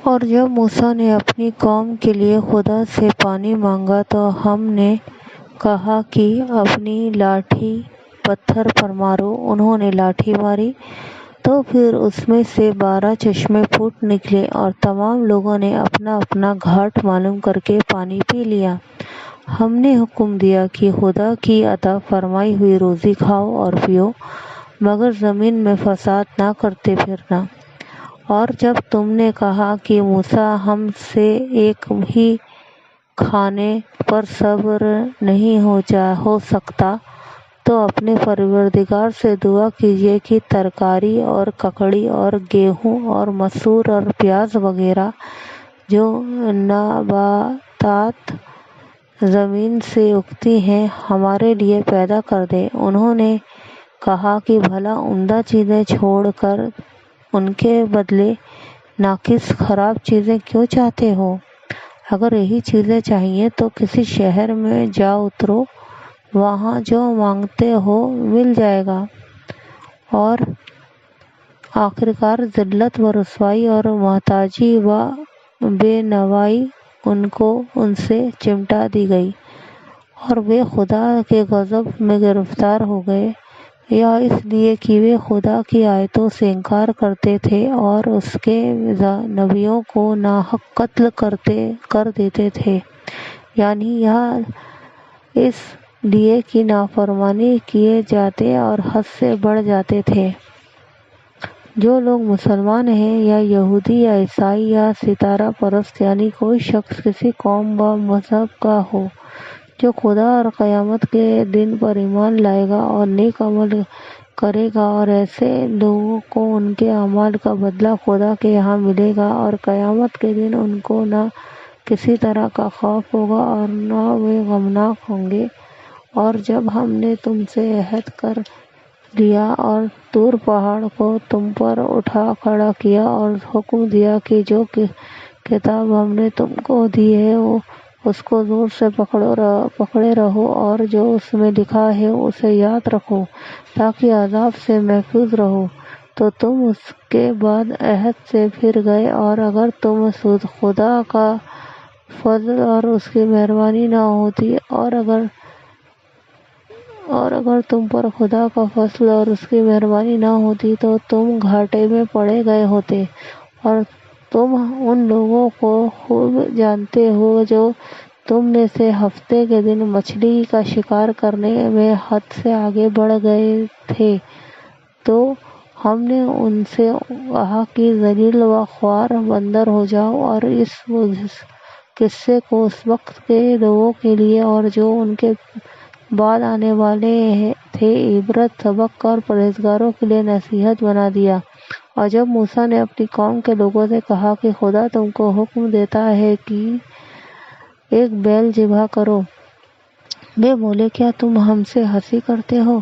اور جب موسیٰ نے اپنی قوم کے لیے خدا سے پانی مانگا تو ہم نے کہا کہ اپنی لاٹھی پتھر پر مارو۔ انہوں نے لاٹھی ماری تو پھر اس میں سے 12 چشمے پھوٹ نکلے اور تمام لوگوں نے اپنا اپنا گھاٹ معلوم کر کے پانی پی لیا۔ ہم نے حکم دیا کہ خدا کی عطا فرمائی ہوئی روزی کھاؤ اور پیو، مگر زمین میں فساد نہ کرتے پھرنا۔ اور جب تم نے کہا کہ موسیٰ ہم سے ایک ہی کھانے پر صبر نہیں ہو سکتا، تو اپنے پروردگار سے دعا کیجیے کہ ترکاری اور ککڑی اور گیہوں اور مسور اور پیاز وغیرہ جو نباتات زمین سے اگتی ہیں ہمارے لیے پیدا کر دے۔ انہوں نے کہا کہ بھلا عمدہ چیزیں چھوڑ کر ان کے بدلے ناقص خراب چیزیں کیوں چاہتے ہو؟ اگر یہی چیزیں چاہیے تو کسی شہر میں جا اترو، وہاں جو مانگتے ہو مل جائے گا۔ اور آخرکار ذلت و رسوائی اور محتاجی و بے نوائی ان سے چمٹا دی گئی، اور وہ خدا کے غضب میں گرفتار ہو گئے، یا اس لیے کہ وہ خدا کی آیتوں سے انکار کرتے تھے اور اس کے نبیوں کو ناحق قتل کر دیتے تھے، یعنی یہاں اس لیے کہ نافرمانی کیے جاتے اور حد سے بڑھ جاتے تھے۔ جو لوگ مسلمان ہیں یا یہودی یا عیسائی یا ستارہ پرست، یعنی کوئی شخص کسی قوم و مذہب کا ہو، جو خدا اور قیامت کے دن پر ایمان لائے گا اور نیک عمل کرے گا، اور ایسے لوگوں کو ان کے اعمال کا بدلہ خدا کے یہاں ملے گا، اور قیامت کے دن ان کو نہ کسی طرح کا خوف ہوگا اور نہ وہ غمناک ہوں گے۔ اور جب ہم نے تم سے عہد کر لیا اور طور پہاڑ کو تم پر اٹھا کھڑا کیا اور حکم دیا کہ جو کتاب ہم نے تم کو دی ہے اس کو زور سے پکڑے رہو، اور جو اس میں لکھا ہے اسے یاد رکھو تاکہ عذاب سے محفوظ رہو، تو تم اس کے بعد عہد سے پھر گئے۔ اور اگر تم خدا کا فضل اور اس کی مہربانی نہ ہوتی، اور اگر تم پر خدا کا فضل اور اس کی مہربانی نہ ہوتی تو تم گھاٹے میں پڑے گئے ہوتے۔ اور تم ان لوگوں کو خوب جانتے ہو جو تم میں سے ہفتے کے دن مچھلی کا شکار کرنے میں حد سے آگے بڑھ گئے تھے، تو ہم نے ان سے کہا کہ ذلیل و خوار بندر ہو جاؤ، اور اس قصے کو اس وقت کے لوگوں کے لیے اور جو ان کے بعد آنے والے تھے عبرت سبق اور پرہیزگاروں کے لیے نصیحت بنا دیا۔ اور جب موسیٰ نے اپنی قوم کے لوگوں سے کہا کہ خدا تم کو حکم دیتا ہے کہ ایک بیل ذبح کرو، وہ بولے کیا تم ہم سے ہنسی کرتے ہو؟